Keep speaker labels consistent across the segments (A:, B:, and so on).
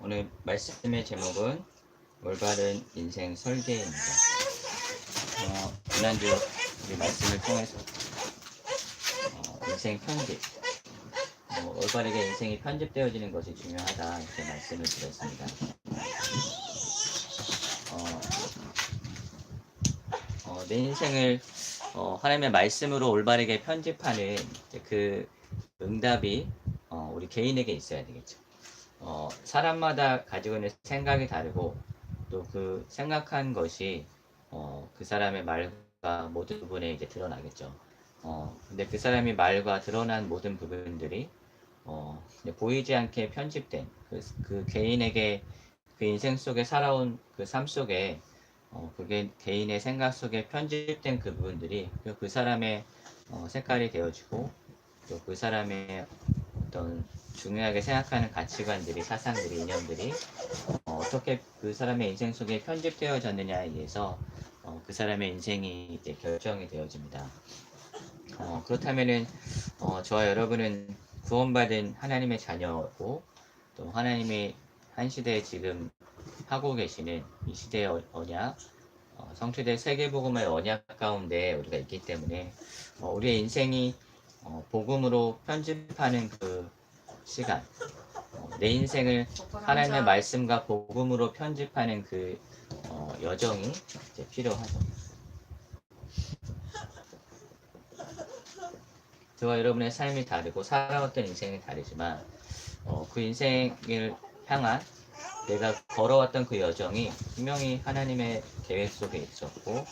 A: 오늘 말씀의 제목은 올바른 인생 설계입니다. 지난주 우리 말씀을 통해서 인생 편집, 올바르게 인생이 편집되어지는 것이 중요하다 이렇게 말씀을 드렸습니다. 내 인생을 하나님의 말씀으로 올바르게 편집하는 그 응답이 우리 개인에게 있어야 되겠죠. 사람마다 가지고 있는 생각이 다르고 또 그 생각한 것이 그 사람의 말과 모든 부분에 이제 드러나겠죠. 근데 그 사람이 말과 드러난 모든 부분들이 보이지 않게 편집된 그 개인에게 그 인생 속에 살아온 그 삶 속에 그게 개인의 생각 속에 편집된 그 부분들이 그 사람의 색깔이 되어지고 또 그 사람의 어떤 중요하게 생각하는 가치관들이, 사상들이, 이념들이 어떻게 그 사람의 인생 속에 편집되어졌느냐에 의해서 그 사람의 인생이 이제 결정이 되어집니다. 그렇다면은 저와 여러분은 구원받은 하나님의 자녀고 또 하나님이 한 시대에 지금 하고 계시는 이 시대의 언약, 성취될 세계복음의 언약 가운데 우리가 있기 때문에 우리의 인생이 복음으로 편집하는 그 시간, 내 인생을 하나님의 말씀과 복음으로 편집하는 그 여정이 이제 필요하죠. 저와 여러분의 삶이 다르고 살아왔던 인생이 다르지만 그 인생을 향한 내가 걸어왔던 그 여정이 분명히 하나님의 계획 속에 있었고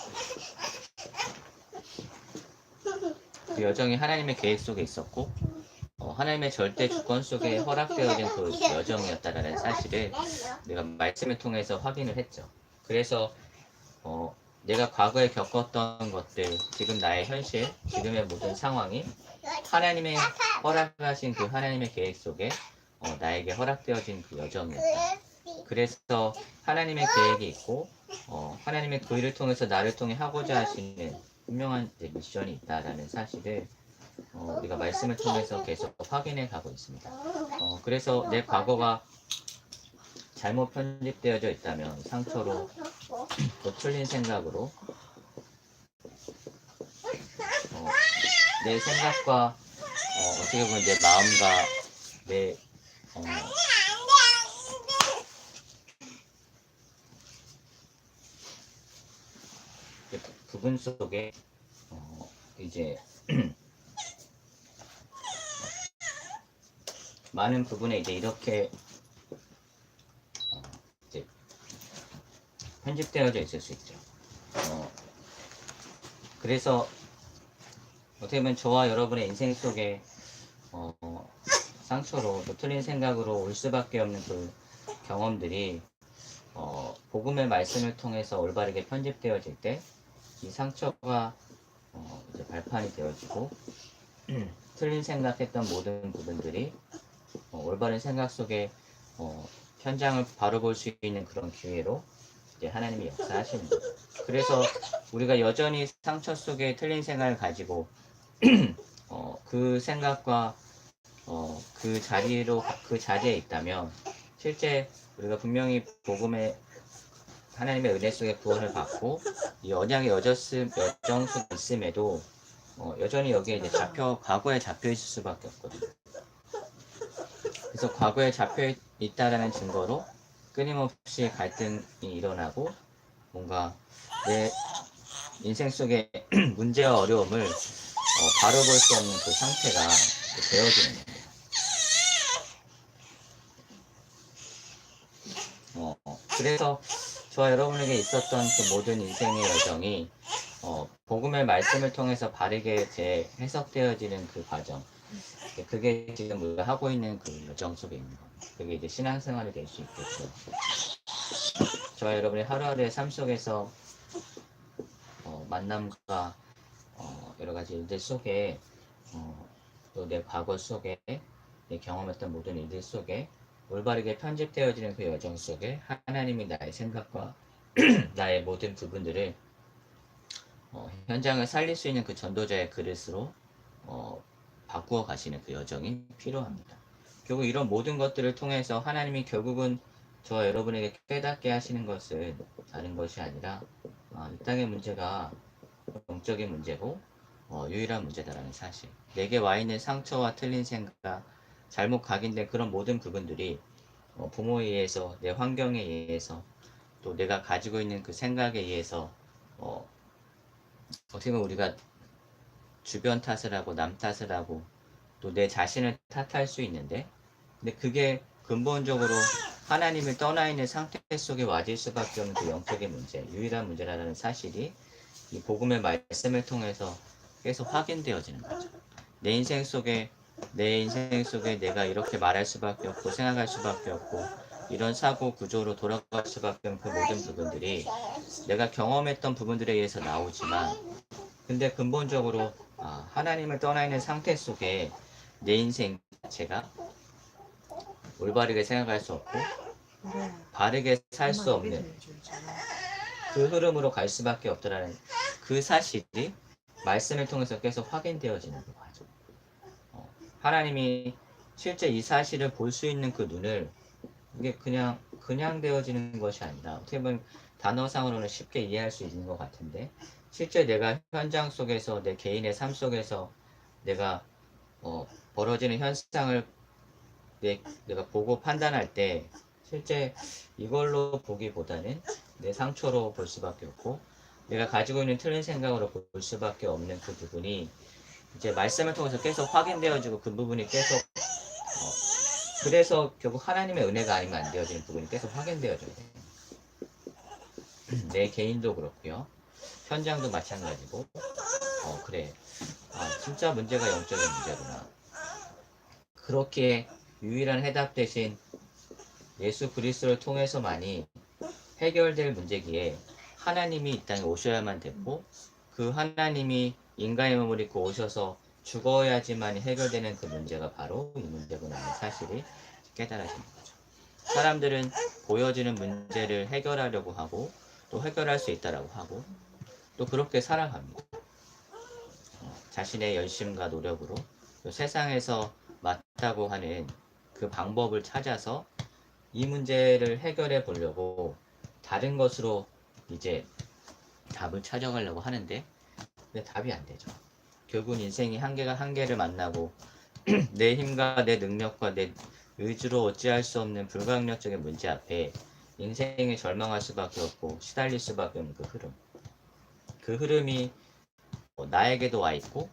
A: 그 여정이 하나님의 계획 속에 있었고 하나님의 절대 주권 속에 허락되어진 그 여정이었다라는 사실을 내가 말씀을 통해서 확인을 했죠. 그래서 내가 과거에 겪었던 것들, 지금 나의 현실, 지금의 모든 상황이 하나님의 허락하신 그 하나님의 계획 속에 나에게 허락되어진 그 여정이었다. 그래서 하나님의 계획이 있고 하나님의 그 일을 통해서 나를 통해 하고자 하시는 분명한 미션이 있다라는 사실을 우리가 말씀을 통해서 계속 확인해 가고 있습니다. 그래서 내 과거가 잘못 편집되어져 있다면 상처로 또 틀린 생각으로 내 생각과 어떻게 보면 내 마음과 내 부분 속에 이제 많은 부분에 이제 이렇게 이제 편집되어져 있을 수 있죠. 그래서 어떻게 보면 저와 여러분의 인생 속에 상처로 또 틀린 생각으로 올 수밖에 없는 그 경험들이 복음의 말씀을 통해서 올바르게 편집되어질 때 이 상처가 이제 발판이 되어지고 틀린 생각했던 모든 부분들이 올바른 생각 속에 현장을 바로 볼 수 있는 그런 기회로 이제 하나님이 역사하시는 거죠. 그래서 우리가 여전히 상처 속에 틀린 생각을 가지고 그 생각과 그 자리에 있다면 실제 우리가 분명히 복음의 하나님의 은혜 속에 구원을 받고 이 언약의 여정 속에 있음에도 여전히 여기에 이제 과거에 잡혀 있을 수밖에 없거든요. 그래서 과거에 잡혀 있다라는 증거로 끊임없이 갈등이 일어나고 뭔가 내 인생 속에 문제와 어려움을 바로 볼 수 없는 그 상태가 되어지는 겁니다. 그래서 저와 여러분에게 있었던 그 모든 인생의 여정이 복음의 말씀을 통해서 바르게 재해석되어지는 그 과정, 그게 지금 우리가 하고 있는 그 여정 속에 있는 겁니다. 그게 이제 신앙생활이 될 수 있겠죠. 저와 여러분의 하루하루의 삶 속에서 만남과 여러 가지 일들 속에 또 내 과거 속에 내 경험했던 모든 일들 속에 올바르게 편집되어지는 그 여정 속에 하나님이 나의 생각과 나의 모든 부분들을 현장을 살릴 수 있는 그 전도자의 그릇으로 바꾸어 가시는 그 여정이 필요합니다. 결국 이런 모든 것들을 통해서 하나님이 결국은 저와 여러분에게 깨닫게 하시는 것은 다른 것이 아니라 이 땅의 문제가 영적인 문제고 유일한 문제다라는 사실. 내게 와 있는 상처와 틀린 생각, 잘못 각인된 그런 모든 부분들이 부모에 의해서, 내 환경에 의해서, 또 내가 가지고 있는 그 생각에 의해서 어, 어떻게 보면 우리가 주변 탓을 하고 남 탓을 하고 또 내 자신을 탓할 수 있는데, 근데 그게 근본적으로 하나님을 떠나 있는 상태 속에 와질 수밖에 없는 그 영적인 문제, 유일한 문제라는 사실이 이 복음의 말씀을 통해서 계속 확인되어지는 거죠. 내 인생 속에 내가 이렇게 말할 수밖에 없고 생각할 수밖에 없고 이런 사고 구조로 돌아갈 수밖에 없는 그 모든 부분들이 내가 경험했던 부분들에 의해서 나오지만, 근데 근본적으로 하나님을 떠나 있는 상태 속에 내 인생 자체가 올바르게 생각할 수 없고 바르게 살 수 없는 그 흐름으로 갈 수밖에 없더라는 그 사실이 말씀을 통해서 계속 확인되어지는 거죠. 하나님이 실제 이 사실을 볼 수 있는 그 눈을, 이게 그냥 되어지는 것이 아니라 어떻게 보면 단어상으로는 쉽게 이해할 수 있는 것 같은데, 실제 내가 현장 속에서 내 개인의 삶 속에서 내가 벌어지는 현상을 내가 보고 판단할 때 실제 이걸로 보기보다는 내 상처로 볼 수밖에 없고 내가 가지고 있는 틀린 생각으로 볼 수밖에 없는 그 부분이 이제 말씀을 통해서 계속 확인되어지고 그 부분이 계속 그래서 결국 하나님의 은혜가 아니면 안 되어지는 부분이 계속 확인되어져요. 내 개인도 그렇고요. 현장도 마찬가지고 그래. 진짜 문제가 영적인 문제구나. 그렇게 유일한 해답 대신 예수 그리스도를 통해서만이 해결될 문제기에 하나님이 이 땅에 오셔야만 됐고, 그 하나님이 인간의 몸을 입고 오셔서 죽어야지만 해결되는 그 문제가 바로 이 문제구나 하는 사실이 깨달아지는 거죠. 사람들은 보여지는 문제를 해결하려고 하고 또 해결할 수 있다라고 하고 또 그렇게 살아갑니다. 자신의 열심과 노력으로 세상에서 맞다고 하는 그 방법을 찾아서 이 문제를 해결해 보려고 다른 것으로 이제 답을 찾아가려고 하는데, 근데 답이 안 되죠. 결국은 인생이 한계를 만나고 내 힘과 내 능력과 내 의지로 어찌할 수 없는 불가항력적인 문제 앞에 인생이 절망할 수밖에 없고 시달릴 수밖에 없는 그 흐름. 그 흐름이 나에게도 와 있고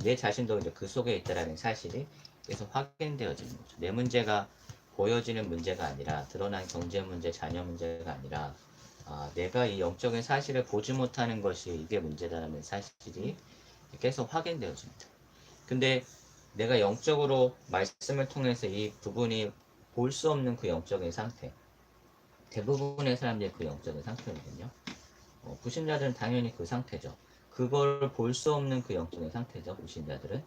A: 내 자신도 이제 그 속에 있다라는 사실이 계속 확인되어지는 거죠. 내 문제가 보여지는 문제가 아니라, 드러난 경제 문제, 자녀 문제가 아니라 내가 이 영적인 사실을 보지 못하는 것이 이게 문제다라는 사실이 계속 확인되어집니다. 근데 내가 영적으로 말씀을 통해서 이 부분이 볼 수 없는 그 영적인 상태, 대부분의 사람들이 그 영적인 상태거든요. 불신자들은 당연히 그 상태죠. 그걸 볼 수 없는 그 영적인 상태죠, 불신자들은.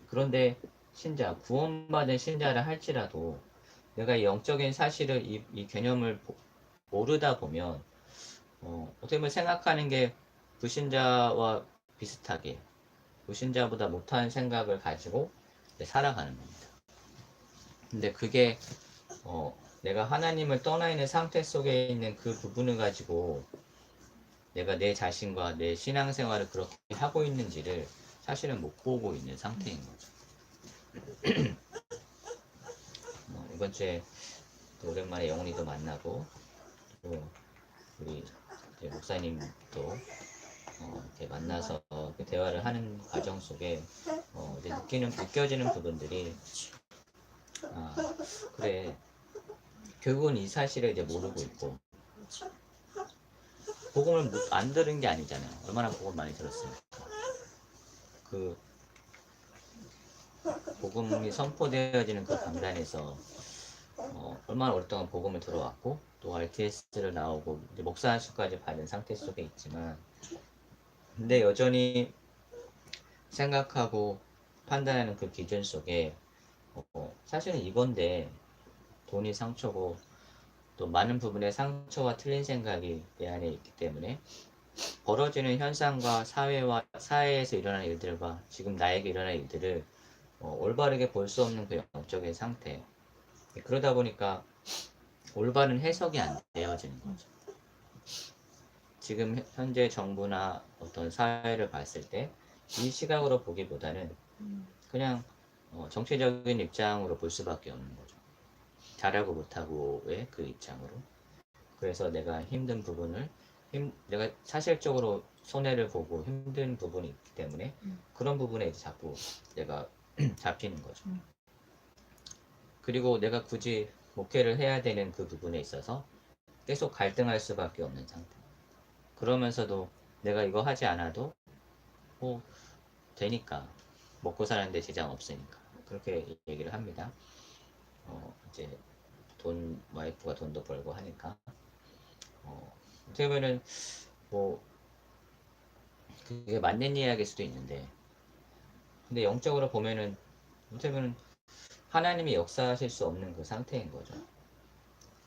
A: 그런데 구원받은 신자를 할지라도 내가 이 영적인 사실을, 이 개념을 모르다 보면 어떻게 보면 생각하는 게 불신자와 비슷하게 불신자보다 못한 생각을 가지고 살아가는 겁니다. 근데 그게 내가 하나님을 떠나 있는 상태 속에 있는 그 부분을 가지고 내가 내 자신과 내 신앙생활을 그렇게 하고 있는지를 사실은 못 보고 있는 상태인 거죠. 이번 주에 또 오랜만에 영훈이도 만나고 또 우리 목사님도 이렇게 만나서 그 대화를 하는 과정 속에 이제 느껴지는 부분들이 그래, 결국은 이 사실을 이제 모르고 있고 복음을 안 들은 게 아니잖아요. 얼마나 복음 많이 들었습니까? 그 복음이 선포되어지는 그 강단에서 얼마나 오랫동안 복음을 들어왔고 또 RTS를 나오고 이제 목사 안수까지 받은 상태 속에 있지만, 근데 여전히 생각하고 판단하는 그 기준 속에 사실은 이건데 돈이 상처고 또 많은 부분에 상처와 틀린 생각이 내 안에 있기 때문에 벌어지는 현상과 사회에서 일어나는 일들과 지금 나에게 일어나는 일들을 올바르게 볼 수 없는 그 영적인 상태. 그러다 보니까 올바른 해석이 안 되어지는 거죠. 지금 현재 정부나 어떤 사회를 봤을 때 이 시각으로 보기보다는 그냥 정치적인 입장으로 볼 수밖에 없는 거죠. 잘하고 못하고의 그 입장으로. 그래서 내가 힘든 부분을 내가 사실적으로 손해를 보고 힘든 부분이 있기 때문에 그런 부분에 이제 자꾸 내가 잡히는 거죠. 그리고 내가 굳이 목회를 해야 되는 그 부분에 있어서 계속 갈등할 수밖에 없는 상태. 그러면서도 내가 이거 하지 않아도 뭐 되니까 먹고 사는데 지장 없으니까 그렇게 얘기를 합니다. 이제 와이프가 돈도 벌고 하니까 어떻게 보면은 뭐 그게 맞는 이야기일 수도 있는데 근데 영적으로 보면은 어떻게 보면 하나님이 역사하실 수 없는 그 상태인 거죠.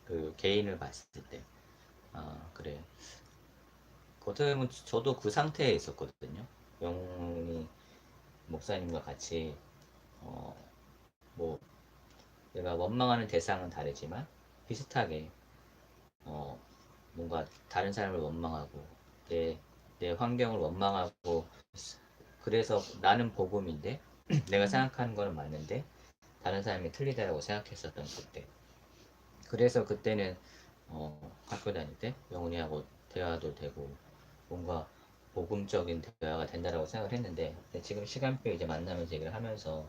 A: 그 개인을 봤을 때. 그래. 어떻게 보면 저도 그 상태에 있었거든요. 영훈이 목사님과 같이 뭐 내가 원망하는 대상은 다르지만 비슷하게 뭔가 다른 사람을 원망하고 내 환경을 원망하고 그래서 나는 복음인데 내가 생각하는 거는 맞는데 다른 사람이 틀리다라고 생각했었던 그때. 그래서 그때는 학교 다닐 때 영훈이하고 대화도 되고 뭔가 복음적인 대화가 된다라고 생각을 했는데 지금 시간표 이제 만나면서 얘기를 하면서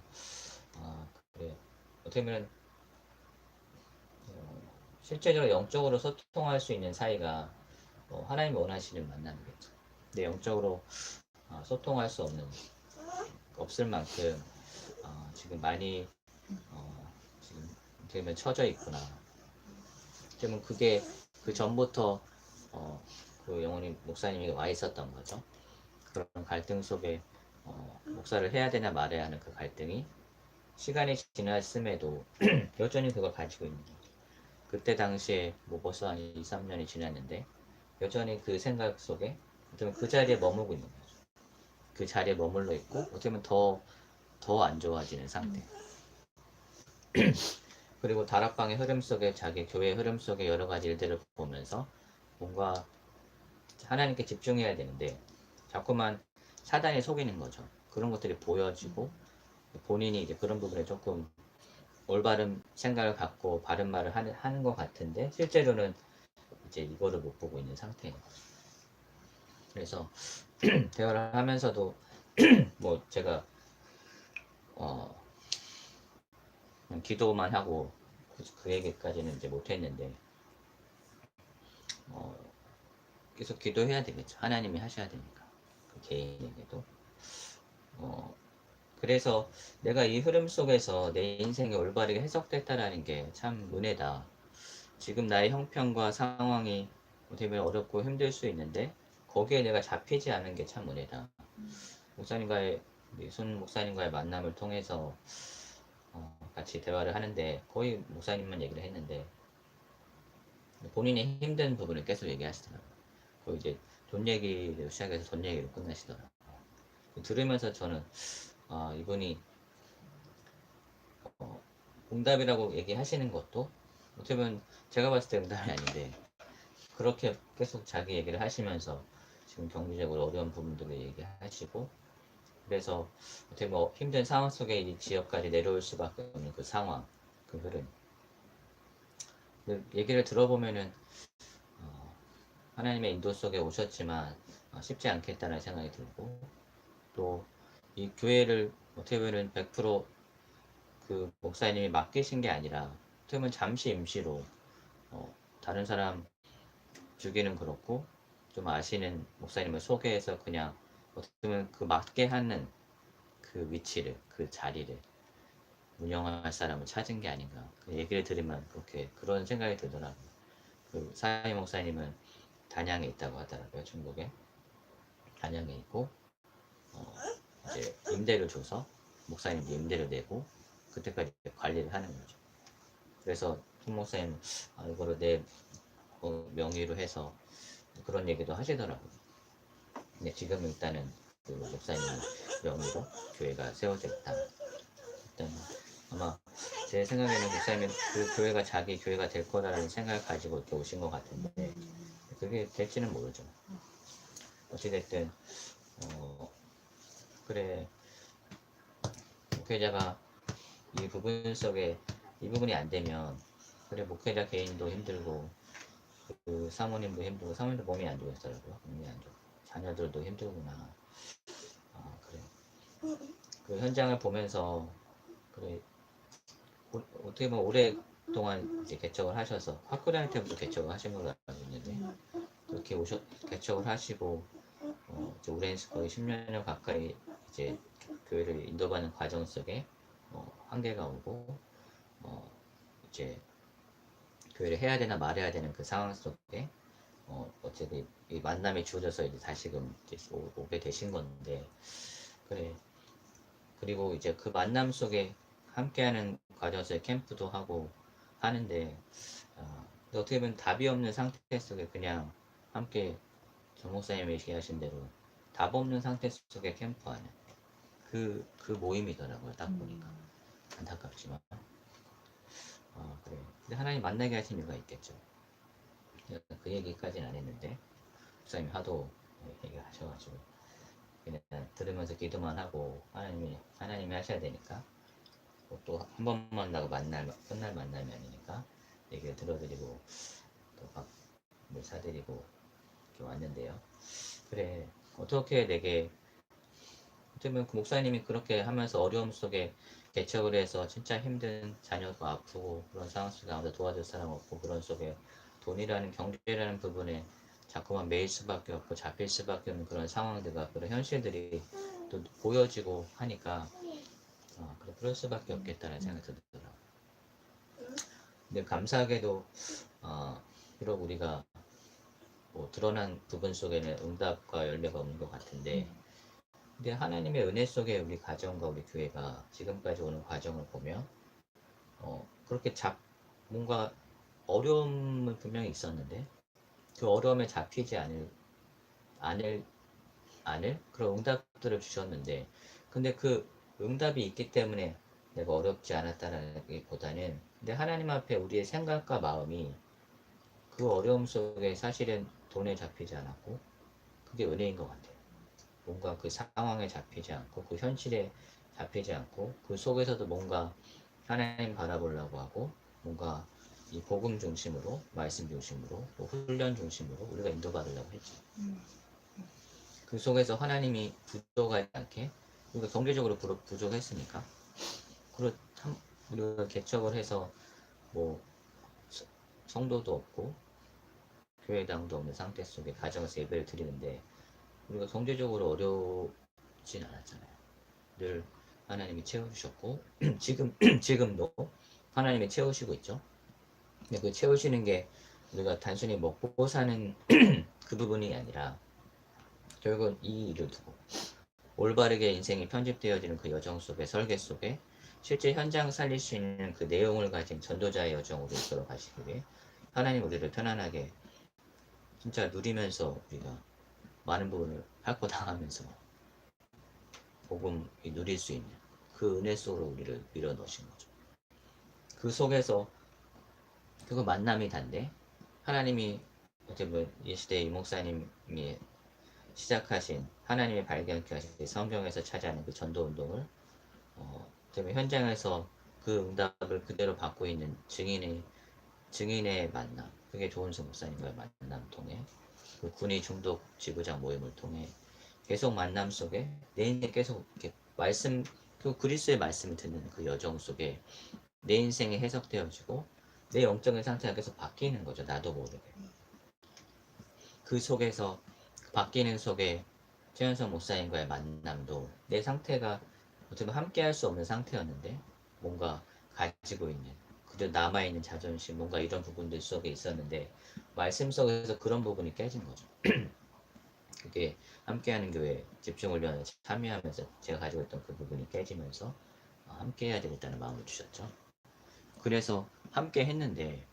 A: 그래 어떻게 보면 실제적으로 영적으로 소통할 수 있는 사이가 하나님이 원하시는 만남이겠죠. 근데 영적으로 소통할 수 없을 만큼 지금 많이 지금 어떻게 보면 처져 있구나. 그러면 그게 그 전부터 그 영혼이 목사님이 와 있었던 거죠. 그런 갈등 속에 목사를 해야 되냐 말아야 하는 그 갈등이 시간이 지났음에도 여전히 그걸 가지고 있는 거죠. 그때 당시에 뭐 벌써 한 2, 3년이 지났는데 여전히 그 생각 속에 어쩌면 그 자리에 머물고 있는 거죠. 그 자리에 머물러 있고 어떻게 보면 더 안 좋아지는 상태. 그리고 다락방의 흐름 속에 자기 교회의 흐름 속에 여러 가지 일들을 보면서 뭔가 하나님께 집중해야 되는데 자꾸만 사단이 속이는 거죠. 그런 것들이 보여지고 본인이 이제 그런 부분에 조금 올바른 생각을 갖고 바른 말을 하는 것 같은데 실제로는 이제 이거를 못 보고 있는 상태인 거죠. 그래서 대화를 하면서도 뭐 제가 그냥 기도만 하고 그 얘기까지는 이제 못했는데 계속 기도해야 되겠죠. 하나님이 하셔야 되니까 그 개인에게도 그래서 내가 이 흐름 속에서 내 인생이 올바르게 해석됐다라는 게 참 은혜다. 지금 나의 형편과 상황이 어떻게 보면 어렵고 힘들 수 있는데 거기에 내가 잡히지 않은 게 참 은혜다. 목사님과의 손 목사님과의 만남을 통해서 같이 대화를 하는데 거의 목사님만 얘기를 했는데 본인이 힘든 부분을 계속 얘기하시더라고요. 그 이제 돈 얘기를 시작해서 돈 얘기로 끝나시더라고요. 들으면서 저는 이분이 응답이라고 얘기하시는 것도 어떻게 보면 제가 봤을 때 응답이 아닌데 그렇게 계속 자기 얘기를 하시면서 지금 경제적으로 어려운 부분들을 얘기하시고 그래서 어떻게 뭐 힘든 상황 속에 이 지역까지 내려올 수밖에 없는 그 상황 그 흐름 얘기를 들어보면은 하나님의 인도 속에 오셨지만 쉽지 않겠다는 생각이 들고 또 이 교회를 어떻게 보면 100%그 목사님이 맡기신 게 아니라 어떻게 보면 잠시 임시로 다른 사람 주기는 그렇고 좀 아시는 목사님을 소개해서 그냥 어떻게 보면 그 맡게 하는 그 위치를 그 자리를 운영할 사람을 찾은 게 아닌가 그 얘기를 들으면 그렇게 그런 생각이 들더라고요. 그 사이 목사님은 단양에 있다고 하더라고요. 중국에 단양에 있고 이제 임대를 줘서 목사님 임대를 내고 그때까지 관리를 하는 거죠. 그래서 손 목사님 이거를 내 명의로 해서 그런 얘기도 하시더라고요. 근데 지금은 일단은 그 목사님 명의로 교회가 세워져 있다. 일단 아마 제 생각에는 목사님이 그 교회가 자기 교회가 될 거라는 생각을 가지고 이렇게 오신 것 같은데 그게 될지는 모르죠. 어찌됐든 그래 목회자가 이 부분 속에 이 부분이 안 되면 그래 목회자 개인도 힘들고 그 사모님도 힘들고 사모님도 몸이 안 좋았더라고요. 몸이 안 좋고 자녀들도 힘들구나. 그래 그 현장을 보면서 그래 어떻게 보면 오랫동안 이제 개척을 하셔서 학교 다닐 때부터 개척을 하신 걸로 알고 있는데 그렇게 개척을 하시고 이제 오랜 거의 10년 가까이 이제 교회를 인도받는 과정 속에 한계가 오고 이제 교회를 해야 되나 말해야 되는 그 상황 속에 어쨌든 이 만남이 주어져서 이제 다시금 이제 오게 되신 건데 그래 그리고 이제 그 만남 속에 함께하는 과정에서 캠프도 하고 하는데 근데 어떻게 보면 답이 없는 상태 속에 그냥 함께 정 목사님이 얘기하신 대로 답 없는 상태 속에 캠프하는 그 모임이더라고요. 딱 보니까 안타깝지만 그래 근데 하나님 만나게 하신 이유가 있겠죠. 그 얘기까지는 안 했는데 목사님이 하도 얘기하셔가지고 그냥 들으면서 기도만 하고 하나님이 하셔야 되니까 또 한 번 만나고 끝날 만남이 아니니까 얘기를 들어드리고 또 밥을 사드리고 이렇게 왔는데요. 그래 어떻게 내게 어쩌면 그 목사님이 그렇게 하면서 어려움 속에 개척을 해서 진짜 힘든 자녀도 아프고 그런 상황 속에 아무도 도와줄 사람 없고 그런 속에 돈이라는 경제라는 부분에 자꾸만 매일 수밖에 없고 잡힐 수밖에 없는 그런 상황들과 그런 현실들이 또 보여지고 하니까 그래 그럴 수밖에 없겠다는 생각이 들더라고요. 근데 감사하게도 비록 우리가 뭐 드러난 부분 속에는 응답과 열매가 없는 것 같은데 근데 하나님의 은혜 속에 우리 가정과 우리 교회가 지금까지 오는 과정을 보면 그렇게 뭔가 어려움은 분명히 있었는데 그 어려움에 잡히지 않을 그런 응답들을 주셨는데 근데 그 응답이 있기 때문에 내가 어렵지 않았다라기보다는 근데 하나님 앞에 우리의 생각과 마음이 그 어려움 속에 사실은 돈에 잡히지 않았고 그게 은혜인 것 같아요. 뭔가 그 상황에 잡히지 않고 그 현실에 잡히지 않고 그 속에서도 뭔가 하나님 바라보려고 하고 뭔가 이 복음 중심으로 말씀 중심으로 또 훈련 중심으로 우리가 인도받으려고 했죠. 그 속에서 하나님이 부족하지 않게 우리가 경제적으로 부족했으니까 우리가 개척을 해서 뭐 성도도 없고 교회당도 없는 상태 속에 가정에서 예배를 드리는데 우리가 경제적으로 어렵진 않았잖아요. 늘 하나님이 채워주셨고 지금도 하나님이 채우시고 있죠. 근데 그 채우시는 게 우리가 단순히 먹고 사는 그 부분이 아니라 결국은 이 일을 두고 올바르게 인생이 편집되어지는 그 여정 속에 설계 속에 실제 현장 살릴 수 있는 그 내용을 가진 전도자의 여정으로 이끌어 가시기 위해 하나님 우리를 편안하게 진짜 누리면서 우리가 많은 부분을 핥고 당하면서 복음 누릴 수 있는 그 은혜 속으로 우리를 밀어넣으신 거죠. 그 속에서 그거 만남이 단데 하나님이 어떻게 보면 이 시대 이 목사님이 시작하신 하나님의 발견케 하신 성경에서 찾아낸 그 전도 운동을 어떻게 보면 현장에서 그 응답을 그대로 받고 있는 증인의 만남 그게 조은수 목사님과의 만남 통해 그 군의 중독 지부장 모임을 통해 계속 만남 속에 내 인생 계속 이렇게 그 그리스의 말씀을 듣는 그 여정 속에 내 인생이 해석되어지고 내 영적인 상태가 계속 바뀌는 거죠. 나도 모르게. 그 속에서 그 바뀌는 속에 최현성 목사님과의 만남도 내 상태가 어떻게 보면 함께 할 수 없는 상태였는데 뭔가 가지고 있는 그저 남아있는 자존심 뭔가 이런 부분들 속에 있었는데 말씀 속에서 그런 부분이 깨진 거죠. 그게 함께하는 교회 집중훈련에 참여하면서 제가 가지고 있던 그 부분이 깨지면서 함께 해야 되겠다는 마음을 주셨죠. 그래서 함께 했는데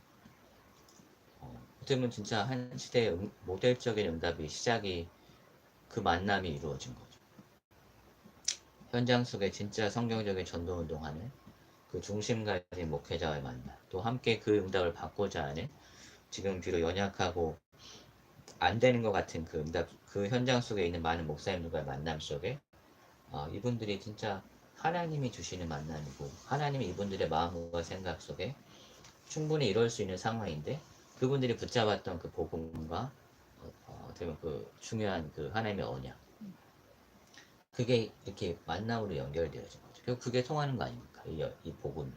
A: 어떻게 보면 진짜 한 시대의 모델적인 응답이 시작이 그 만남이 이루어진 거죠. 현장 속에 진짜 성경적인 전도 운동하는 그 중심 가진 목회자와의 만남, 또 함께 그 응답을 받고자 하는, 지금 비록 연약하고 안 되는 것 같은 그 응답, 그 현장 속에 있는 많은 목사님들과의 만남 속에 이분들이 진짜 하나님이 주시는 만남이고, 하나님이 이분들의 마음과 생각 속에 충분히 이룰 수 있는 상황인데, 그분들이 붙잡았던 그 복음과 어떻게 보면 그 중요한 그 하나님의 언약, 그게 이렇게 만남으로 연결되어진 거죠. 결국 그게 통하는 거 아닙니까? 이 복음,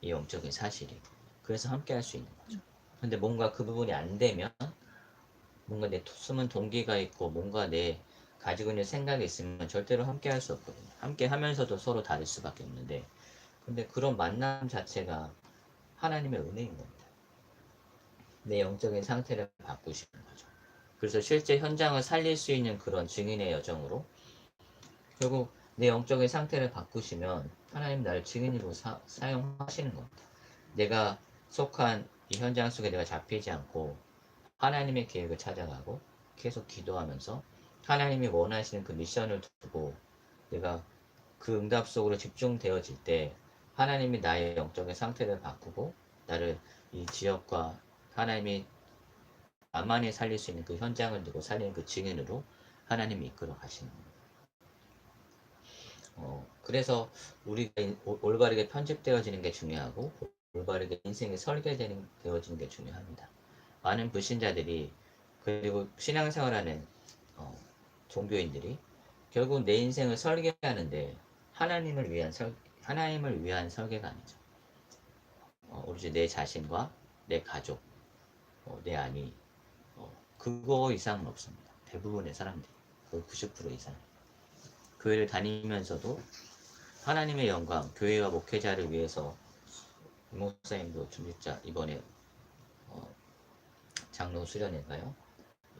A: 이 영적인 사실이. 그래서 함께 할 수 있는 거죠. 근데 뭔가 그 부분이 안 되면, 뭔가 내 숨은 동기가 있고 뭔가 내 가지고 있는 생각이 있으면 절대로 함께 할 수 없거든요. 함께 하면서도 서로 다를 수밖에 없는데, 근데 그런 만남 자체가 하나님의 은혜인 겁니다. 내 영적인 상태를 바꾸시는 거죠. 그래서 실제 현장을 살릴 수 있는 그런 증인의 여정으로, 결국 내 영적인 상태를 바꾸시면 하나님 나를 증인으로 사용하시는 겁니다. 내가 속한 이 현장 속에 내가 잡히지 않고 하나님의 계획을 찾아가고 계속 기도하면서 하나님이 원하시는 그 미션을 두고 내가 그 응답 속으로 집중되어질 때, 하나님이 나의 영적인 상태를 바꾸고 나를 이 지역과 하나님이 나만이 살릴 수 있는 그 현장을 두고 살리는 그 증인으로 하나님이 이끌어 가시는 겁니다. 그래서 우리가 올바르게 편집되어지는 게 중요하고, 올바르게 인생이 설계되어지는 게 중요합니다. 많은 불신자들이, 그리고 신앙생활하는 종교인들이 결국 내 인생을 설계하는데 하나님을 위한 설계가 아니죠. 오로지 내 자신과 내 가족, 내 아내, 그거 이상은 없습니다. 대부분의 사람들이, 거의 90% 이상. 교회를 다니면서도 하나님의 영광, 교회와 목회자를 위해서, 목사님도 중직자 이번에 장로 수련회가요,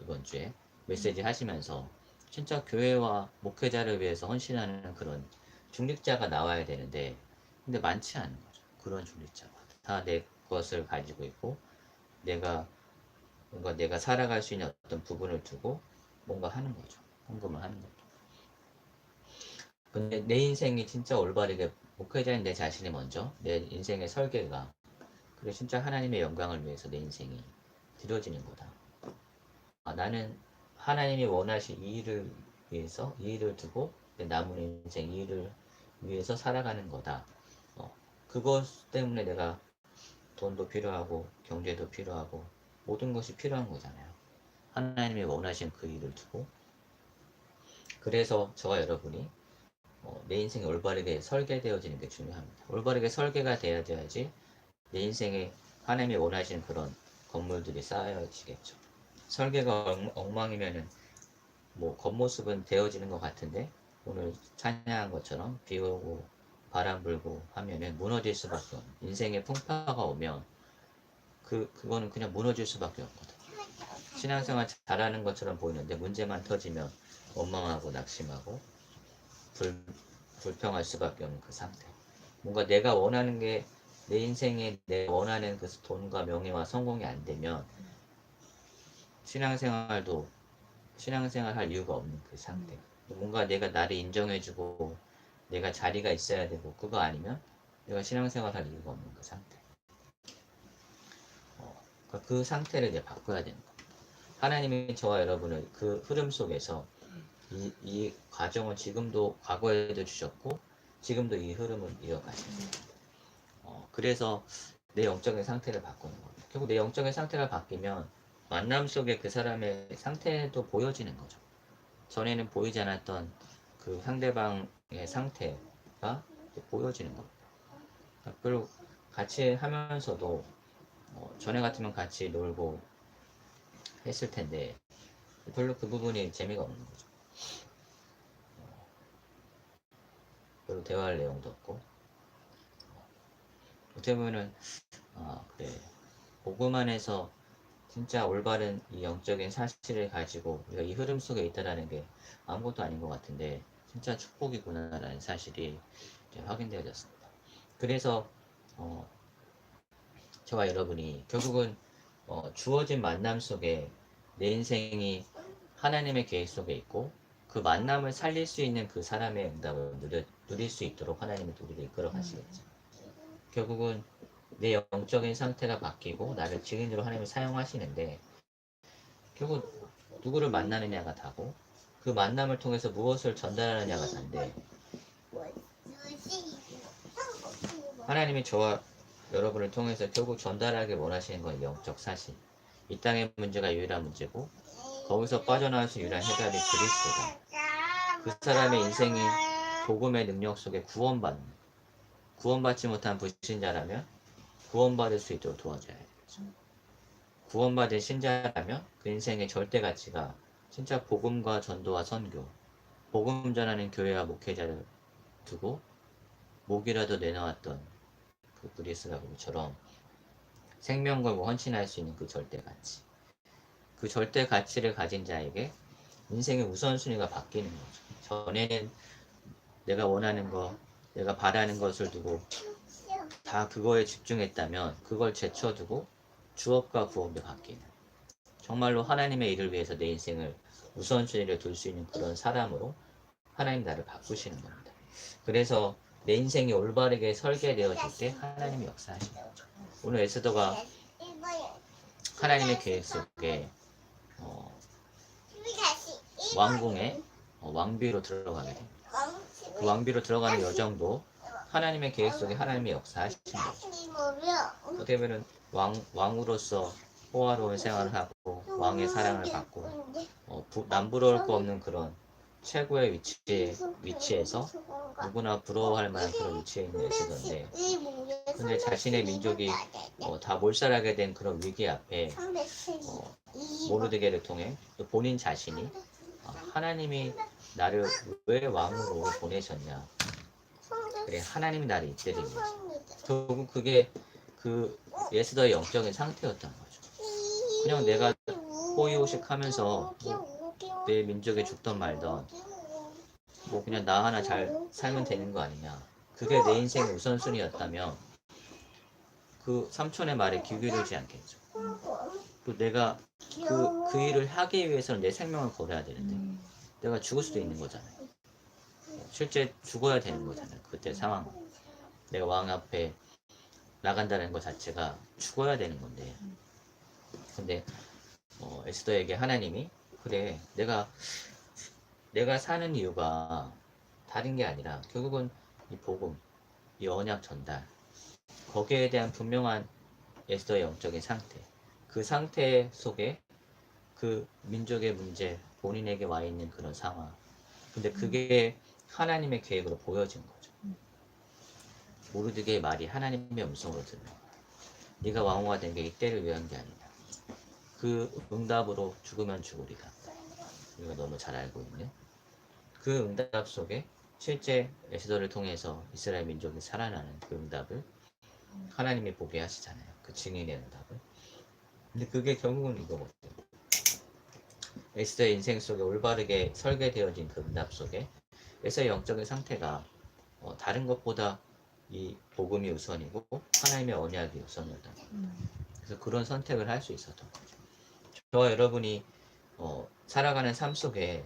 A: 이번 주에 메시지 하시면서 진짜 교회와 목회자를 위해서 헌신하는 그런 중직자가 나와야 되는데, 근데 많지 않은 거죠. 그런 중직자가 다 내 것을 가지고 있고, 뭔가 내가 살아갈 수 있는 어떤 부분을 두고 뭔가 하는 거죠. 헌금을 하는 거죠. 근데 내 인생이 진짜 올바르게, 목회자인 내 자신이 먼저 내 인생의 설계가, 그래 진짜 하나님의 영광을 위해서 내 인생이 드려지는 거다. 나는 하나님이 원하신 이 일을 위해서, 이 일을 두고 내 남은 인생 이 일을 위해서 살아가는 거다. 그것 때문에 내가 돈도 필요하고 경제도 필요하고 모든 것이 필요한 거잖아요. 하나님이 원하신 그 일을 두고. 그래서 저와 여러분이 내 인생이 올바르게 설계되어지는 게 중요합니다. 올바르게 설계가 되어야지 내 인생에 하나님이 원하시는 그런 건물들이 쌓여지겠죠. 설계가 엉망이면은 뭐 겉모습은 되어지는 것 같은데, 오늘 찬양한 것처럼 비 오고 바람 불고 하면은 무너질 수밖에 없는, 인생에 풍파가 오면 그거는 그냥 무너질 수밖에 없거든. 신앙생활 잘하는 것처럼 보이는데 문제만 터지면 원망하고 낙심하고 불평할 수밖에 없는 그 상태. 뭔가 내가 원하는 게, 내 인생에 내가 원하는 그 돈과 명예와 성공이 안 되면 신앙생활 할 이유가 없는 그 상태. 뭔가 내가 나를 인정해주고 내가 자리가 있어야 되고, 그거 아니면 내가 신앙생활 할 이유가 없는 그 상태. 그러니까 그 상태를 이제 바꿔야 되는 겁니다. 하나님이 저와 여러분을 그 흐름 속에서 이 과정을 지금도, 과거에도 주셨고 지금도 이 흐름을 이어가십니다. 그래서 내 영적인 상태를 바꾸는 겁니다. 결국 내 영적인 상태가 바뀌면 만남 속에 그 사람의 상태도 보여지는 거죠. 전에는 보이지 않았던 그 상대방의 상태가 보여지는 겁니다. 별로 같이 하면서도 전에 같으면 같이 놀고 했을 텐데 별로 그 부분이 재미가 없는 거죠. 별로 대화할 내용도 없고, 어떻게 보면은 그래, 복음 안에서 진짜 올바른 이 영적인 사실을 가지고 우리가 이 흐름 속에 있다라는 게 아무것도 아닌 것 같은데 진짜 축복이구나라는 사실이 이제 확인되어졌습니다. 그래서 저와 여러분이 결국은 주어진 만남 속에 내 인생이 하나님의 계획 속에 있고, 그 만남을 살릴 수 있는 그 사람의 응답을 누릴 수 있도록 하나님이 우리를 이끌어 가시겠죠. 결국은 내 영적인 상태가 바뀌고 나를 증인으로 하나님이 사용하시는데 결국 누구를 만나느냐가 다고 그 만남을 통해서 무엇을 전달하느냐가 다인데 하나님이 저와 여러분을 통해서 결국 전달하길 원하시는 건 영적 사실. 이 땅의 문제가 유일한 문제고 거기서 빠져나올 수 유일한 해답이 그리스도다. 그 사람의 인생이 복음의 능력 속에 구원받지 못한 불신자라면 구원받을 수 있도록 도와줘야 해요. 구원받은 신자라면 그 인생의 절대 가치가 진짜 복음과 전도와 선교, 복음 전하는 교회와 목회자를 두고 목이라도 내놓았던 그 브리스라고처럼 생명 걸고 헌신할 수 있는 그 절대 가치. 그 절대 가치를 가진 자에게 인생의 우선순위가 바뀌는 거죠. 전에는 내가 원하는 거, 내가 바라는 것을 두고 다 그거에 집중했다면 그걸 제쳐두고 주업과 구업이 바뀌는 정말로 하나님의 일을 위해서 내 인생을 우선순위를 둘 수 있는 그런 사람으로 하나님 나를 바꾸시는 겁니다. 그래서 내 인생이 올바르게 설계되어질 때 하나님이 역사하시는 거죠. 오늘 에스더가 하나님의 계획 속에 왕궁에 왕비로 들어가게 됩니다. 그 왕비로 들어가는 여정도 하나님의 계획 속에 하나님의 역사하시는 거죠. 어떻게 보면 왕으로서 호화로운 생활을 하고 왕의 사랑을 받고 남부러울 거 없는 그런 최고의 위치에서 누구나 부러워할 만한 그런 위치에 있는 에스더인데 근데 자신의 민족이 다 몰살하게 된 그런 위기 앞에 모르드게를 통해 또 본인 자신이 하나님이 나를 왜 왕으로 보내셨냐 그래 하나님이 나를 이끌기 위해서 결국 그게 그 에스더의 영적인 상태였던 거죠. 그냥 내가 호의호식하면서 내 민족에 죽던 말던 뭐 그냥 나 하나 잘 살면 되는 거 아니냐 그게 내 인생의 우선순위였다면 그 삼촌의 말에 귀 기울이지 않겠죠. 또 내가 그 일을 하기 위해서는 내 생명을 걸어야 되는데 내가 죽을 수도 있는 거잖아요. 실제 죽어야 되는 거잖아요. 그때 상황 내가 왕 앞에 나간다는 것 자체가 죽어야 되는 건데 근데 에스더에게 하나님이 그래 내가 사는 이유가 다른 게 아니라 결국은 이 복음 이 언약 전달 거기에 대한 분명한 에스더의 영적인 상태 그 상태 속에 그 민족의 문제 본인에게 와 있는 그런 상황 근데 그게 하나님의 계획으로 보여진 거죠. 모르드게의 말이 하나님의 음성으로 들려 네가 왕후가 된 게 이때를 위한 게 아니다. 그 응답으로 죽으면 죽으리다. 우리가 너무 잘 알고 있는 그 응답 속에 실제 에스더를 통해서 이스라엘 민족이 살아나는 그 응답을 하나님이 보게 하시잖아요. 그 증인의 응답을. 근데 그게 결국은 이거거든요. 에스더의 인생 속에 올바르게 설계되어진 그 응답 속에 에스더의 영적인 상태가 다른 것보다 이 복음이 우선이고 하나님의 언약이 우선이었던 거예요. 그래서 그런 선택을 할 수 있었던 거죠. 저와 여러분이 살아가는 삶 속에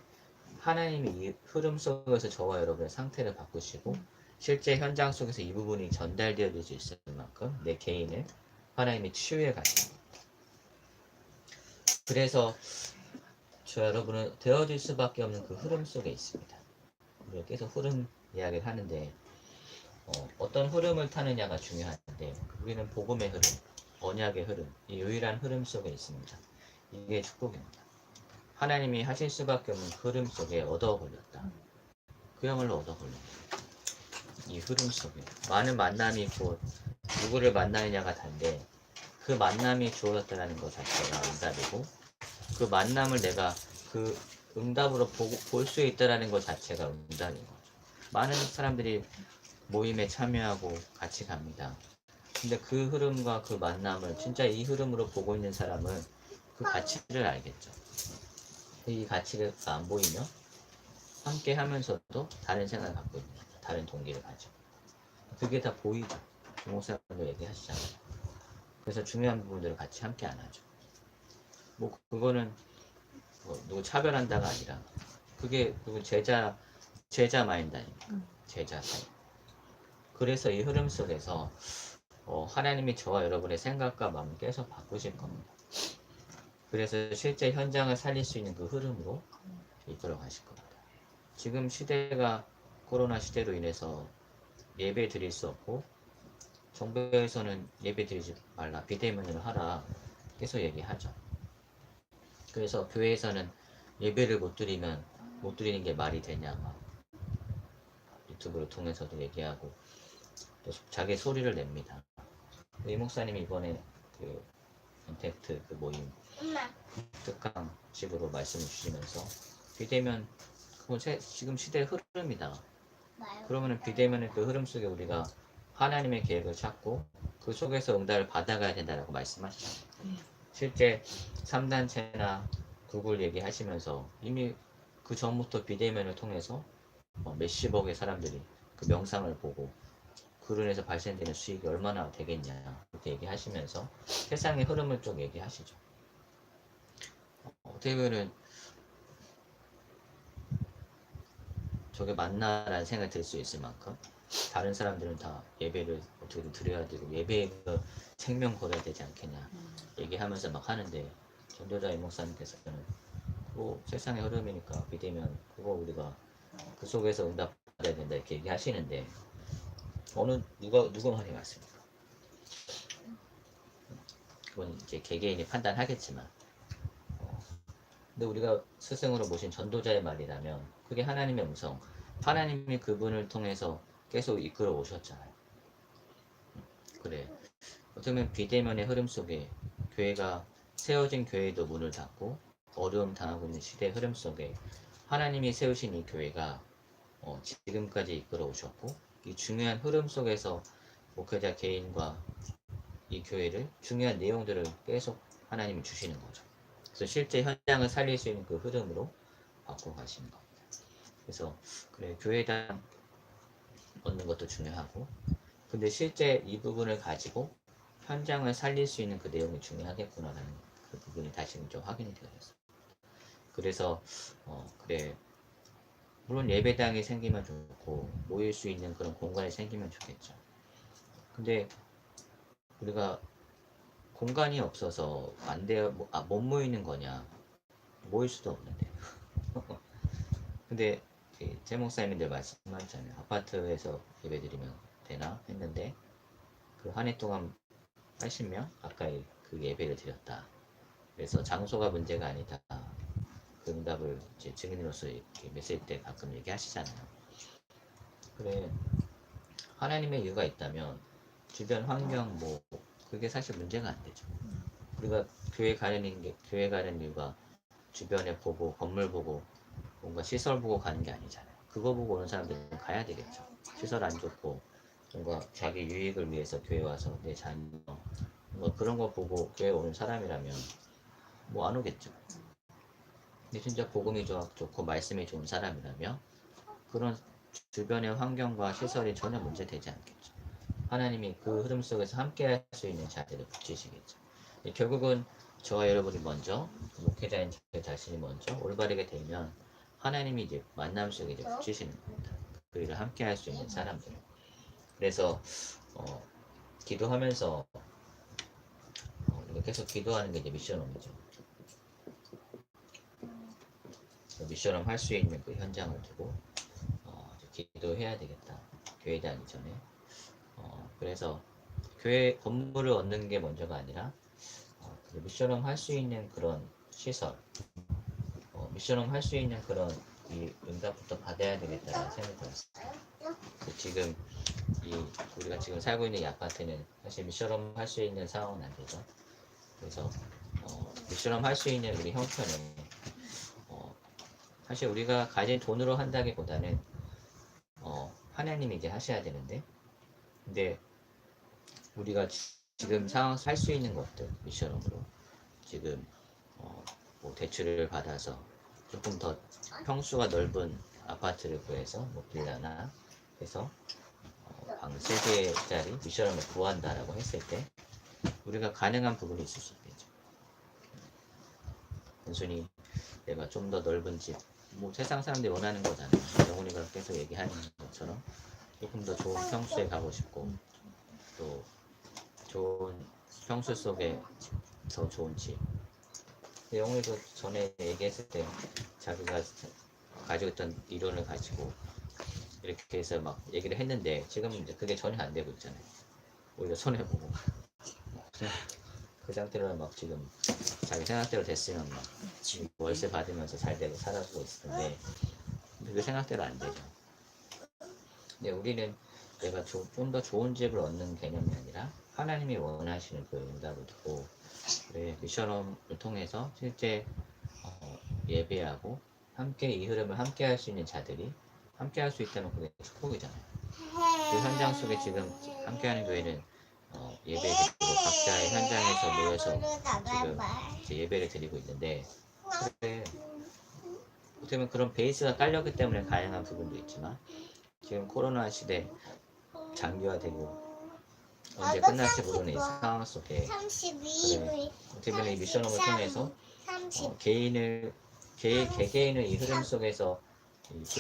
A: 하나님이 이 흐름 속에서 저와 여러분의 상태를 바꾸시고 실제 현장 속에서 이 부분이 전달되어질 수 있을 만큼 내 개인을 하나님이 치유해 가십니다. 그래서 저 여러분은 되어질 수밖에 없는 그 흐름 속에 있습니다. 우리가 계속 흐름 이야기를 하는데 어떤 흐름을 타느냐가 중요한데 우리는 복음의 흐름, 언약의 흐름, 이 유일한 흐름 속에 있습니다. 이게 축복입니다. 하나님이 하실 수밖에 없는 흐름 속에 얻어 걸렸다. 그야말로 얻어 걸렸다. 이 흐름 속에 많은 만남이 곧 누구를 만나느냐가 단데 그 만남이 주어졌다는 것 자체가 응답이고 그 만남을 내가 그 응답으로 볼 수 있다는 것 자체가 응답인 거죠. 많은 사람들이 모임에 참여하고 같이 갑니다. 근데 그 흐름과 그 만남을 진짜 이 흐름으로 보고 있는 사람은 그 가치를 알겠죠. 이 가치가 안 보이면 함께 하면서도 다른 생각을 갖고 있는 거죠. 다른 동기를 가지고. 그게 다 보이죠. 목사님도 얘기하시잖아요. 그래서 중요한 부분들을 같이 함께 안 하죠. 뭐 그거는 누구 차별한다가 아니라 그게 누구 제자 마인드 아닙니까? 제자 사이. 그래서 이 흐름 속에서 하나님이 저와 여러분의 생각과 마음을 계속 바꾸실 겁니다. 그래서 실제 현장을 살릴 수 있는 그 흐름으로 이끌어 가실 겁니다. 지금 시대가 코로나 시대로 인해서 예배 드릴 수 없고 정부에서는 예배 드리지 말라, 비대면으로 하라 계속 얘기하죠. 그래서 교회에서는 예배를 못 드리는 게 말이 되냐 막 유튜브를 통해서도 얘기하고 또 자기 소리를 냅니다. 이 목사님이 이번에 그 인텍트 그 모임 특강식으로 말씀을 주시면서 비대면 그건 지금 시대의 흐름이다. 그러면은 비대면의 그 흐름 속에 우리가 하나님의 계획을 찾고 그 속에서 응답을 받아가야 된다라고 말씀하시죠. 실제 3단체나 구글 얘기하시면서 이미 그 전부터 비대면을 통해서 몇십억의 사람들이 그 명상을 보고 그로 인해서 발생되는 수익이 얼마나 되겠냐 이렇게 얘기하시면서 세상의 흐름을 좀 얘기하시죠. 어떻게 보면은 저게 맞나라는 생각이 들 수 있을 만큼 다른 사람들은 다 예배를 어떻게든 드려야 되고 예배가 생명 걸어야 되지 않겠냐 얘기하면서 막 하는데 전도자 이목사님께서는 뭐 세상의 흐름이니까 비대면 그거 우리가 그 속에서 응답 받아야 된다 이렇게 얘기하시는데 누가 말이 맞습니까? 그건 이제 개개인이 판단하겠지만 근데 우리가 스승으로 모신 전도자의 말이라면 그게 하나님의 음성 하나님이 그분을 통해서 계속 이끌어 오셨잖아요. 그래 어떻게 보면 비대면의 흐름 속에 교회가 세워진 교회도 문을 닫고 어려움 당하고 있는 시대의 흐름 속에 하나님이 세우신 이 교회가 지금까지 이끌어 오셨고 이 중요한 흐름 속에서 목회자 개인과 이 교회를 중요한 내용들을 계속 하나님이 주시는 거죠. 그래서 실제 현장을 살릴 수 있는 그 흐름으로 바꿔 가시는 겁니다. 그래서 그래 교회당 얻는 것도 중요하고 근데 실제 이 부분을 가지고 현장을 살릴 수 있는 그 내용이 중요하겠구나라는 그 부분이 다시금 좀 확인이 되었어요. 그래서 그래 물론 예배당이 생기면 좋고 모일 수 있는 그런 공간이 생기면 좋겠죠. 근데 우리가 공간이 없어서 안 돼요. 못 모이는 거냐? 모일 수도 없는데. 근데 제 목사님이 늘 말씀하셨잖아요. 아파트에서 예배드리면 되나 했는데 그 한 해 동안 80명 가까이 그 예배를 드렸다. 그래서 장소가 문제가 아니다. 그 응답을 이제 증인으로서 이렇게 메시지 때 가끔 얘기하시잖아요. 그래 하나님의 이유가 있다면 주변 환경 뭐 그게 사실 문제가 안 되죠. 우리가 교회 가는 이유가 주변에 보고 건물 보고 뭔가 시설 보고 가는 게 아니잖아요. 그거 보고 오는 사람들은 가야 되겠죠. 시설 안 좋고 뭔가 자기 유익을 위해서 교회 와서 내 자녀 뭐 그런 거 보고 교회 오는 사람이라면 뭐 안 오겠죠. 근데 진짜 복음이 좋고 말씀이 좋은 사람이라면 그런 주변의 환경과 시설이 전혀 문제되지 않겠죠. 하나님이 그 흐름 속에서 함께 할 수 있는 자들을 붙이시겠죠. 결국은 저와 여러분이 먼저 목회자인 제 자신이 먼저 올바르게 되면 하나님이 이제 만남 속에 이제 붙이시는 겁니다. 그 일을 함께 할 수 있는 사람들. 그래서 기도하면서 우리가 계속 기도하는 게 이제 미션홈이죠. 미션홈 할 수 있는 그 현장을 두고 기도해야 되겠다. 교회 다니기 전에. 그래서 교회 건물을 얻는 게 먼저가 아니라 미션홈 할 수 있는 그런 시설, 미션홈 할 수 있는 그런 이 응답부터 받아야 되겠다는 생각이 들었어요. 지금 우리가 지금 살고 있는 이 아파트는 사실 미션홈 할 수 있는 상황은 안 되죠. 그래서 미션홈 할 수 있는 우리 형편에 사실 우리가 가진 돈으로 한다기보다는 하나님이 이제 하셔야 되는데 근데 우리가 지금 상황 살 수 있는 것들 미션홈으로 지금 뭐 대출을 받아서 조금 더 평수가 넓은 아파트를 구해서 뭐 빌라나 해서 방 3개짜리 미션홈을 구한다라고 했을 때 우리가 가능한 부분이 있을 수 있겠죠. 단순히 내가 좀 더 넓은 집, 뭐 세상 사람들이 원하는 거잖아요. 영훈이가 계속 얘기하는 것처럼 조금 더 좋은 평수에 가고 싶고 또 좋은 평수 속에 더 좋은 집. 영훈이도 전에 얘기했을 때 자기가 가지고 있던 이론을 가지고 이렇게 해서 막 얘기를 했는데 지금 이제 그게 전혀 안 되고 있잖아요. 오히려 손해보고 그 상태로 막 지금 자기 생각대로 됐으면 막 월세 받으면서 잘 되고 살아가고 있을 텐데 그 생각대로 안 되죠. 근데 우리는 내가 좀 더 좋은 집을 얻는 개념이 아니라 하나님이 원하시는 그 응답을 두고 우리 미션홈을 통해서 실제 예배하고 함께 이 흐름을 함께 할 수 있는 자들이 함께 할 수 있다면 그게 축복이잖아요. 그 현장 속에 지금 함께하는 교회는 예배 드리고 각자의 현장에서 모여서 지금 이제 예배를 드리고 있는데 그래, 어떻게 보면 그런 베이스가 깔렸기 때문에 가능한 부분도 있지만 지금 코로나 시대 장기화되고 언제 끝날지 모르는 이 상황 속에 그래, 어떻게 보면 이 미션홈을 통해서 개개인을 이 흐름 속에서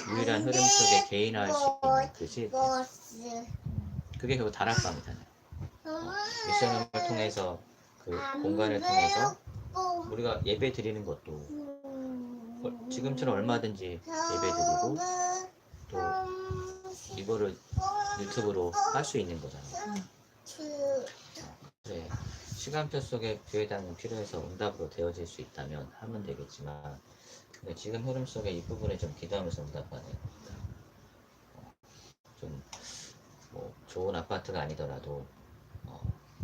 A: 유일한 흐름 속에 개인화할 수 있는 그 시 그게 결국 다락방이잖아요. 미션홈을 통해서 그 공간을 통해서 우리가 예배 드리는 것도 지금처럼 얼마든지 예배 드리고 또 이거를 유튜브로 할 수 있는 거잖아요. 그래. 시간표 속에 교회당은 필요해서 응답으로 되어질 수 있다면 하면 되겠지만 근데 지금 흐름 속에 이 부분에 좀 기도하면서 응답하는 좀 뭐 좋은 아파트가 아니더라도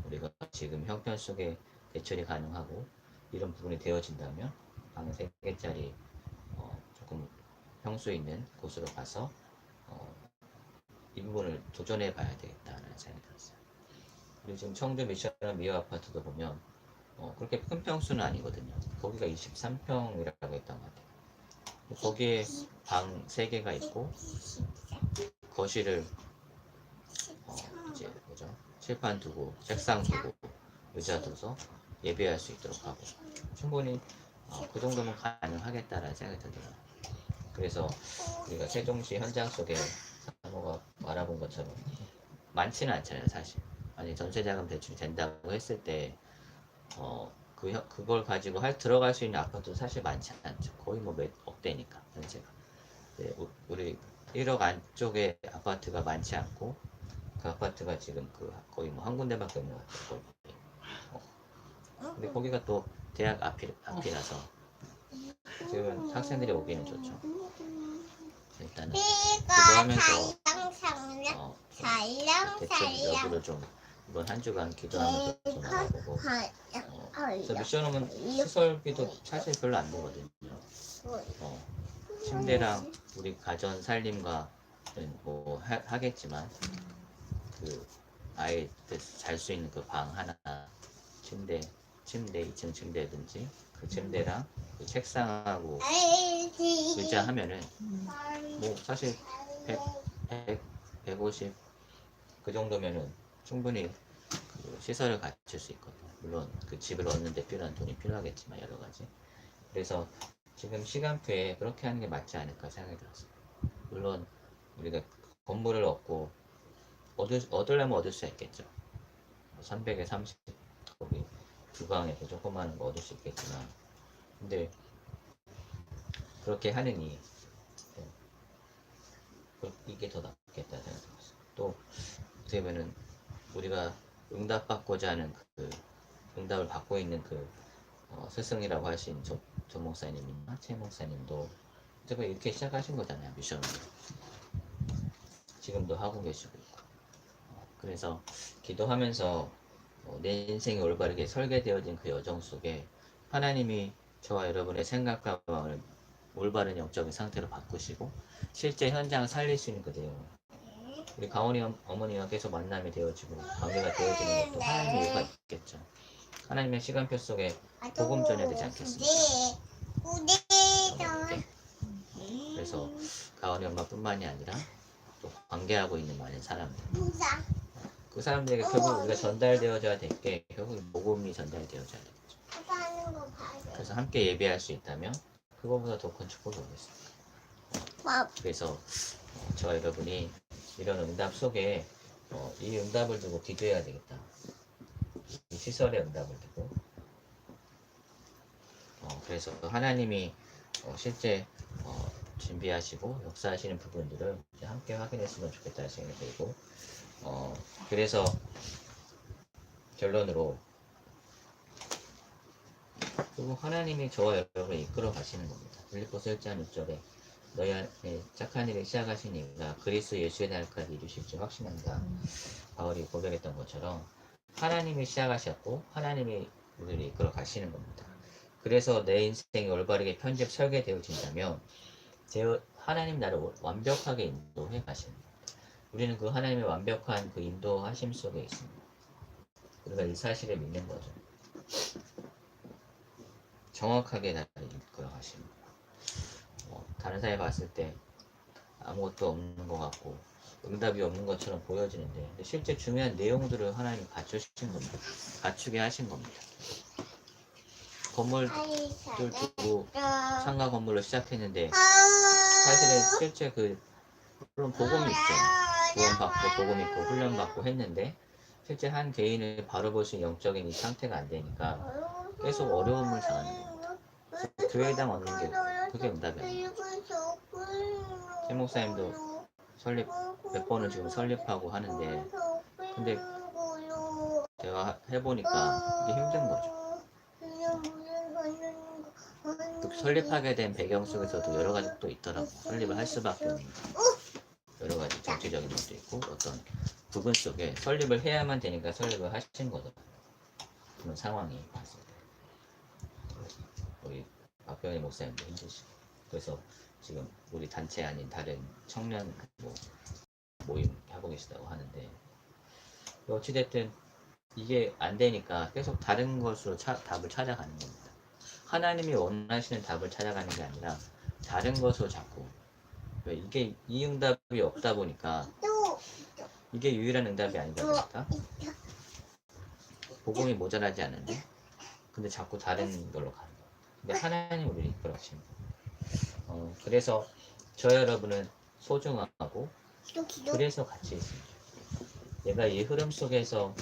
A: 우리가 지금 형편 속에 대처리 가능하고 이런 부분이 되어진다면 방 3개짜리 조금 평수 있는 곳으로 가서 이 부분을 도전해 봐야 되겠다는 생각이 들었어요. 그리고 지금 청주 미션홈 미어 아파트도 보면 그렇게 큰 평수는 아니거든요. 거기가 23평이라고 했던 것 같아요. 거기에 방 3개가 있고 거실을 이제 뭐죠? 칠판 두고 책상 두고 의자 둬서 예배할 수 있도록 하고 충분히 그 정도면 가능하겠다라는 생각이 들더라고요. 그래서 우리가 세종시 현장 속에 사모가 말해본 것처럼 많지는 않잖아요, 사실. 아니 전세자금 대출이 된다고 했을 때 그걸 가지고 들어갈 수 있는 아파트도 사실 많지 않죠. 거의 뭐 몇 억대니까 전세가. 네, 우리 1억 안쪽에 아파트가 많지 않고 그 아파트가 지금 거의 뭐 한 군데밖에 없는 것 같아요. 근데 거기가 또 대학 앞이라서 지금 학생들이 오기는 좋죠. 일단은 기도하면서 대책 여부를 좀 이번 한 주간 기도하면서 좀 알아보고 그래서 미션홈은 시설비도 사실 별로 안 되거든요. 침대랑 우리 가전 살림과 뭐 하겠지만 그 아예 잘 수 있는 그 방 하나 침대 2층 침대든지 그 침대랑 그 책상하고 의자 하면은 뭐 사실 150 그 정도면은 충분히 그 시설을 갖출 수 있거든요. 물론 그 집을 얻는데 필요한 돈이 필요하겠지만 여러 가지. 그래서 지금 시간표에 그렇게 하는 게 맞지 않을까 생각이 들었어요. 물론 우리가 건물을 얻고 얻으려면 얻을 수 있겠죠. 300에 30 거기 주방에 그 조그마한 거 얻을 수 있겠지만 근데 그렇게 하느니 이게 더 낫겠다 생각했어요. 또 어떻게 보면은 우리가 응답받고자 하는 그 응답을 받고 있는 그 스승이라고 할 수 있는 조 목사님이나 최 목사님도 어차피 이렇게 시작하신 거잖아요. 미션을 지금도 하고 계시고 있고 그래서 기도하면서 내 인생이 올바르게 설계되어진 그 여정 속에 하나님이 저와 여러분의 생각과 마음을 올바른 영적인 상태로 바꾸시고 실제 현장을 살릴 수 있는 그 내용 우리 가온이 어머니와 계속 만남이 되어지고 관계가 되어지는 것도 하나님의 이유가 있겠죠. 하나님의 시간표 속에 복음 전해야 되지 않겠습니까? 그래서 가온이 엄마뿐만이 아니라 또 관계하고 있는 많은 사람들 그 사람들에게 결국 우리가 전달되어져야 될 게 결국 복음이 전달되어져야 되겠죠. 그래서 함께 예배할 수 있다면 그거보다 더 큰 축복이 오겠습니다. 그래서 저와 여러분이 이런 응답 속에 이 응답을 두고 기도해야 되겠다. 시설의 응답을 두고 그래서 하나님이 실제 준비하시고 역사하시는 부분들을 함께 확인했으면 좋겠다는 생각이 들고 그래서 결론으로 결국 하나님이 저와 여러분을 이끌어 가시는 겁니다. 빌립보서 1장 6절에 너희 안에 착한 일을 시작하신 이가 그리스도 예수의 날까지 이루실 줄 확신한다. 바울이 고백했던 것처럼 하나님이 시작하셨고 하나님이 우리를 이끌어 가시는 겁니다. 그래서 내 인생이 올바르게 편집 설계되어진다면 하나님 나를 완벽하게 인도해 가시는 겁니다. 우리는 그 하나님의 완벽한 그 인도하심 속에 있습니다. 우리가 이 사실을 믿는 거죠. 정확하게 나를 이끌어 가시는 거예요. 다른 사람이 봤을 때 아무것도 없는 것 같고 응답이 없는 것처럼 보여지는데 실제 중요한 내용들을 하나님이 갖추신 겁니다. 갖추게 하신 겁니다. 건물들 두고 상가 건물로 시작했는데 사실은 실제 물론 복음이 있죠. 구원받고 복음 있고 훈련받고 했는데 실제 한 개인을 바로 볼 수 있는 영적인 이 상태가 안 되니까 계속 어려움을 당하는 겁니다. 교회당 얻는 게 그게 응답이 아닙니다. 최 목사님도 설립 몇 번을 지금 설립하고 하는데 근데 제가 해보니까 이게 힘든 거죠. 또 설립하게 된 배경 속에서도 여러 가지 또 있더라고요. 설립을 할 수밖에 없는 여러 가지 정치적인 것도 있고 어떤 부분 속에 설립을 해야만 되니까 설립을 하신 거더라고요. 그런 상황이 봤을 때 우리 박병희 목사님도 힘드시고 그래서 지금 우리 단체 아닌 다른 청년 모임 하고 계시다고 하는데 어찌됐든 이게 안 되니까 계속 다른 것으로 답을 찾아가는 겁니다. 하나님이 원하시는 답을 찾아가는 게 아니라 다른 것으로 자꾸 이게 이 응답이 없다 보니까 이게 유일한 응답이 아니다 보니까 복음이 모자라지 않는데 근데 자꾸 다른 걸로 가는 거예요. 근데 하나님 우리를 이끌어 가시는 거예요. 그래서 저 여러분은 소중하고 그래서 같이 있습니다. 내가 이 흐름 속에서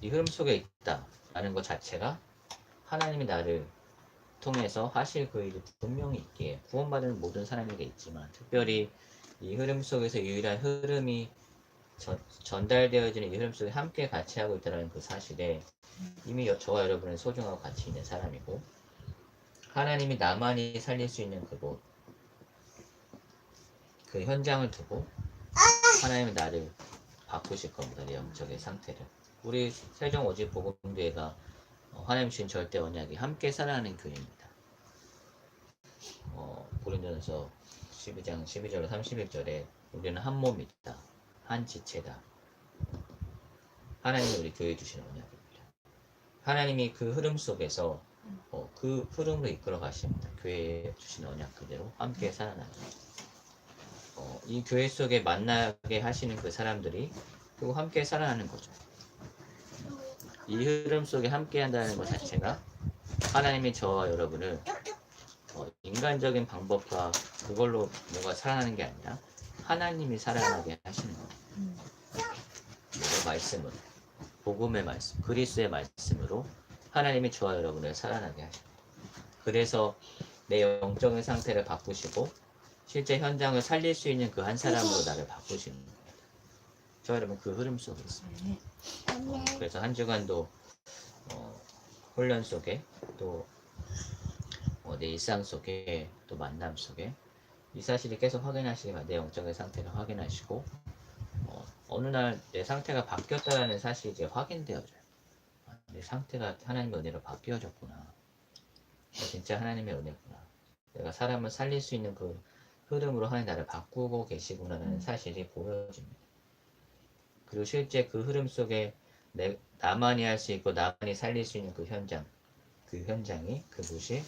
A: 이 흐름 속에 있다라는 것 자체가 하나님이 나를 통해서 하실 그 일이 분명히 있기에 구원받은 모든 사람에게 있지만 특별히 이 흐름 속에서 유일한 흐름이 전달되어지는 이 흐름 속에 함께 같이 하고 있다는 그 사실에 이미 저와 여러분은 소중하고 가치 있는 사람이고 하나님이 나만이 살릴 수 있는 그곳 그 현장을 두고 하나님이 나를 바꾸실 겁니다. 내 영적의 상태를. 우리 세종 오직 복음교회가 하나님 주신 절대 언약이 함께 살아가는 교회입니다. 고린도전서 12장 12절로 31절에 우리는 한 몸이다. 한 지체다. 하나님이 우리 교회에 주신 언약입니다. 하나님이 그 흐름 속에서 그 흐름으로 이끌어 가십니다. 교회에 주신 언약 그대로 함께 살아나는 이 교회 속에 만나게 하시는 그 사람들이 결국 함께 살아나는 거죠. 이 흐름 속에 함께 한다는 것 자체가 하나님이 저와 여러분을 인간적인 방법과 그걸로 뭔가 살아나는 게 아니라 하나님이 살아나게 하시는 거예요. 말씀으로 복음의 말씀, 그리스도의 말씀으로 하나님이 저와 여러분을 살아나게 하십니다. 그래서 내 영적인 상태를 바꾸시고 실제 현장을 살릴 수 있는 그 한 사람으로 나를 바꾸시는 겁니다. 저 여러분 그 흐름 속에 있습니다. 그래서 한 주간도 훈련 속에 또 내 일상 속에 또 만남 속에 이 사실을 계속 확인하시기만 내 영적인 상태를 확인하시고 어느 날 내 상태가 바뀌었다는 사실이 이제 확인되어져요. 내 상태가 하나님의 은혜로 바뀌어졌구나. 진짜 하나님의 은혜구나. 내가 사람을 살릴 수 있는 그 흐름으로 하나님 나를 바꾸고 계시구나라는 사실이 보여집니다. 그리고 실제 그 흐름 속에 나만이 할 수 있고 나만이 살릴 수 있는 그 현장이 그곳이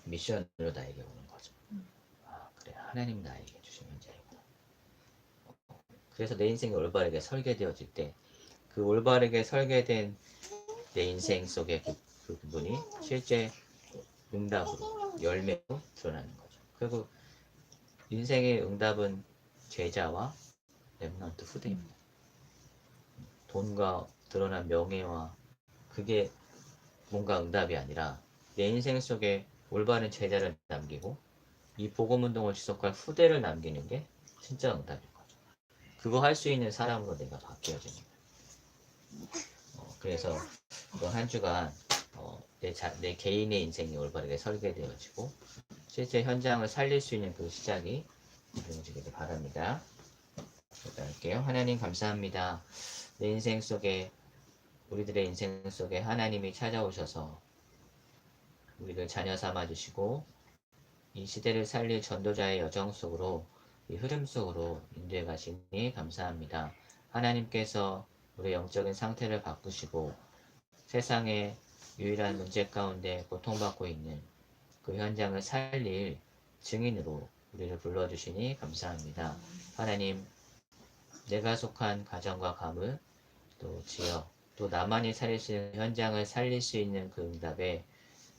A: 미션으로 나에게 오는 거죠. 그래 하나님이 나에게 주신 현장이구나. 그래서 내 인생이 올바르게 설계되어질 때 그 올바르게 설계된 내 인생 속의 그 부분이 실제 응답으로 열매로 드러나는 거죠. 그리고 인생의 응답은 제자와 렘넌트 후대입니다. 돈과 드러난 명예와 그게 뭔가 응답이 아니라 내 인생 속에 올바른 제자를 남기고 이 복음운동을 지속할 후대를 남기는 게 진짜 응답인 거죠. 그거 할 수 있는 사람으로 내가 바뀌어지는 거예요. 그래서 이번 한 주간 내 개인의 인생이 올바르게 설계되어지고 실제 현장을 살릴 수 있는 그 시작이 이루어지기를 바랍니다. 기도할게요. 하나님 감사합니다. 내 인생 속에 우리들의 인생 속에 하나님이 찾아오셔서 우리를 자녀 삼아 주시고 이 시대를 살릴 전도자의 여정 속으로 이 흐름 속으로 인도해 가시니 감사합니다. 하나님께서 우리의 영적인 상태를 바꾸시고 세상의 유일한 문제 가운데 고통받고 있는 그 현장을 살릴 증인으로 우리를 불러주시니 감사합니다. 하나님, 내가 속한 가정과 가문, 또 지역, 또 나만이 살릴 수 있는 현장을 살릴 수 있는 그 응답에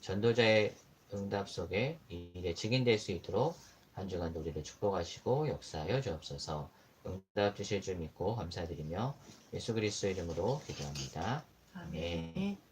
A: 전도자의 응답 속에 이 일에 증인될 수 있도록 한 주간 우리를 축복하시고 역사하여 주옵소서. 응답 주실 줄 믿고 감사드리며 예수 그리스도 이름으로 기도합니다. 아멘.